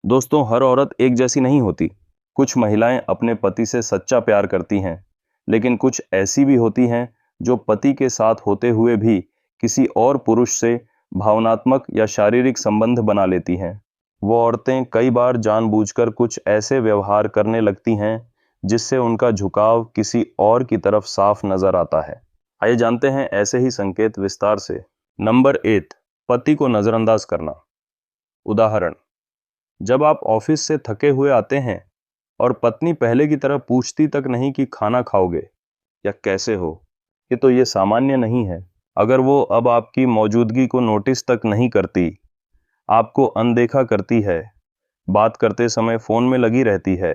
दोस्तों, हर औरत एक जैसी नहीं होती। कुछ महिलाएं अपने पति से सच्चा प्यार करती हैं, लेकिन कुछ ऐसी भी होती हैं जो पति के साथ होते हुए भी किसी और पुरुष से भावनात्मक या शारीरिक संबंध बना लेती हैं। वो औरतें कई बार जानबूझकर कुछ ऐसे व्यवहार करने लगती हैं जिससे उनका झुकाव किसी और की तरफ साफ नजर आता है। आइए जानते हैं ऐसे ही संकेत विस्तार से। नंबर 8, पति को नजरअंदाज करना। उदाहरण, जब आप ऑफिस से थके हुए आते हैं और पत्नी पहले की तरह पूछती तक नहीं कि खाना खाओगे या कैसे हो। ये सामान्य नहीं है। अगर वो अब आपकी मौजूदगी को नोटिस तक नहीं करती, आपको अनदेखा करती है, बात करते समय फोन में लगी रहती है,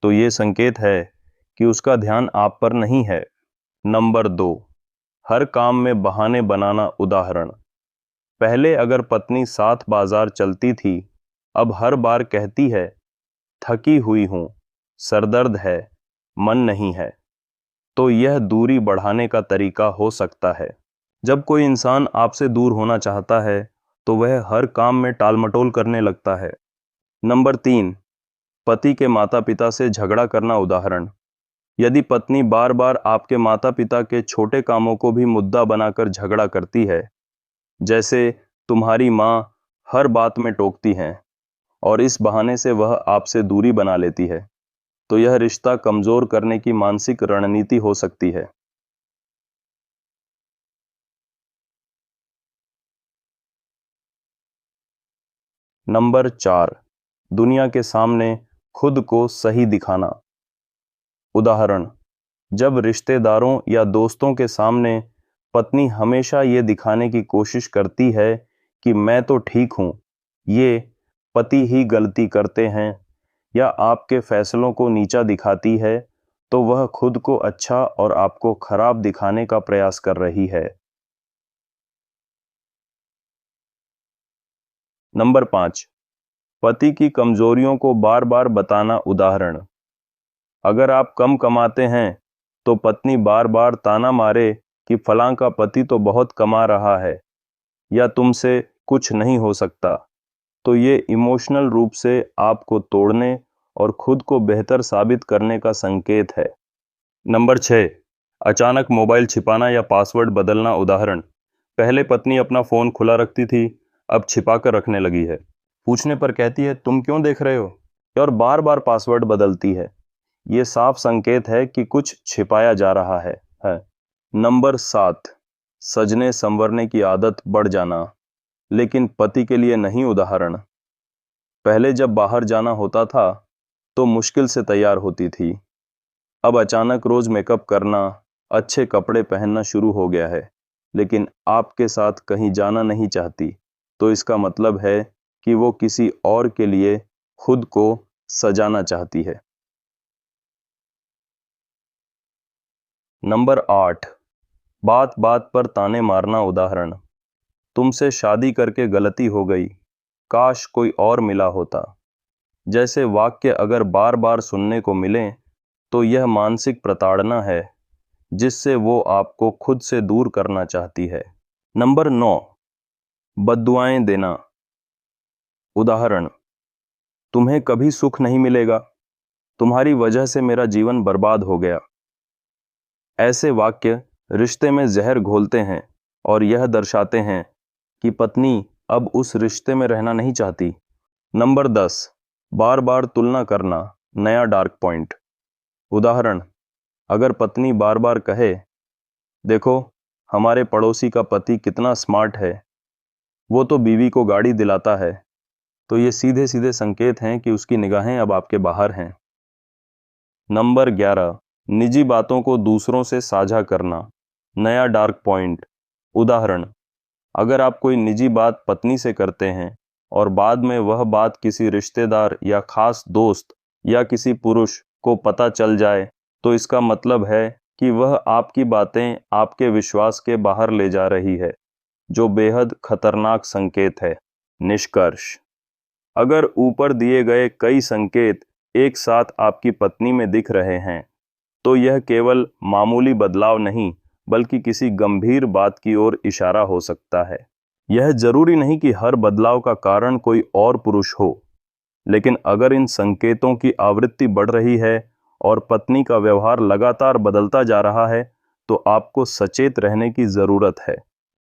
तो ये संकेत है कि उसका ध्यान आप पर नहीं है। नंबर 2, हर काम में बहाने बनाना। उदाहरण, पहले अगर पत्नी साथ बाजार चलती थी, अब हर बार कहती है थकी हुई हूं, सरदर्द है, मन नहीं है। तो यह दूरी बढ़ाने का तरीका हो सकता है। जब कोई इंसान आपसे दूर होना चाहता है तो वह हर काम में टालमटोल करने लगता है। नंबर 3, पति के माता पिता से झगड़ा करना। उदाहरण, यदि पत्नी बार बार आपके माता पिता के छोटे कामों को भी मुद्दा बनाकर झगड़ा करती है, जैसे तुम्हारी माँ हर बात में टोकती हैं और इस बहाने से वह आपसे दूरी बना लेती है, तो यह रिश्ता कमजोर करने की मानसिक रणनीति हो सकती है। नंबर 4, दुनिया के सामने खुद को सही दिखाना। उदाहरण, जब रिश्तेदारों या दोस्तों के सामने पत्नी हमेशा ये दिखाने की कोशिश करती है कि मैं तो ठीक हूं, ये पति ही गलती करते हैं, या आपके फैसलों को नीचा दिखाती है, तो वह खुद को अच्छा और आपको खराब दिखाने का प्रयास कर रही है। नंबर 5, पति की कमजोरियों को बार बार बताना। उदाहरण, अगर आप कम कमाते हैं तो पत्नी बार बार ताना मारे कि फलां का पति तो बहुत कमा रहा है या तुमसे कुछ नहीं हो सकता, तो ये इमोशनल रूप से आपको तोड़ने और खुद को बेहतर साबित करने का संकेत है। नंबर 6, अचानक मोबाइल छिपाना या पासवर्ड बदलना। उदाहरण, पहले पत्नी अपना फोन खुला रखती थी, अब छिपा कर रखने लगी है। पूछने पर कहती है तुम क्यों देख रहे हो, और बार बार पासवर्ड बदलती है। ये साफ संकेत है कि कुछ छिपाया जा रहा है। नंबर 7, सजने संवरने की आदत बढ़ जाना, लेकिन पति के लिए नहीं। उदाहरण, पहले जब बाहर जाना होता था तो मुश्किल से तैयार होती थी, अब अचानक रोज मेकअप करना, अच्छे कपड़े पहनना शुरू हो गया है, लेकिन आपके साथ कहीं जाना नहीं चाहती, तो इसका मतलब है कि वो किसी और के लिए खुद को सजाना चाहती है। नंबर 8, बात बात पर ताने मारना। उदाहरण, तुमसे शादी करके गलती हो गई, काश कोई और मिला होता। जैसे वाक्य अगर बार बार सुनने को मिलें तो यह मानसिक प्रताड़ना है जिससे वो आपको खुद से दूर करना चाहती है। नंबर 9, बद्दुआएं देना। उदाहरण, तुम्हें कभी सुख नहीं मिलेगा, तुम्हारी वजह से मेरा जीवन बर्बाद हो गया। ऐसे वाक्य रिश्ते में जहर घोलते हैं और यह दर्शाते हैं कि पत्नी अब उस रिश्ते में रहना नहीं चाहती। नंबर 10, बार बार तुलना करना, नया डार्क पॉइंट। उदाहरण, अगर पत्नी बार बार कहे देखो हमारे पड़ोसी का पति कितना स्मार्ट है, वो तो बीवी को गाड़ी दिलाता है, तो ये सीधे सीधे संकेत हैं कि उसकी निगाहें अब आपके बाहर हैं। नंबर 11, निजी बातों को दूसरों से साझा करना, नया डार्क पॉइंट। उदाहरण, अगर आप कोई निजी बात पत्नी से करते हैं और बाद में वह बात किसी रिश्तेदार या खास दोस्त या किसी पुरुष को पता चल जाए, तो इसका मतलब है कि वह आपकी बातें आपके विश्वास के बाहर ले जा रही है, जो बेहद खतरनाक संकेत है। निष्कर्ष, अगर ऊपर दिए गए कई संकेत एक साथ आपकी पत्नी में दिख रहे हैं, तो यह केवल मामूली बदलाव नहीं बल्कि किसी गंभीर बात की ओर इशारा हो सकता है। यह जरूरी नहीं कि हर बदलाव का कारण कोई और पुरुष हो। लेकिन अगर इन संकेतों की आवृत्ति बढ़ रही है और पत्नी का व्यवहार लगातार बदलता जा रहा है तो आपको सचेत रहने की ज़रूरत है।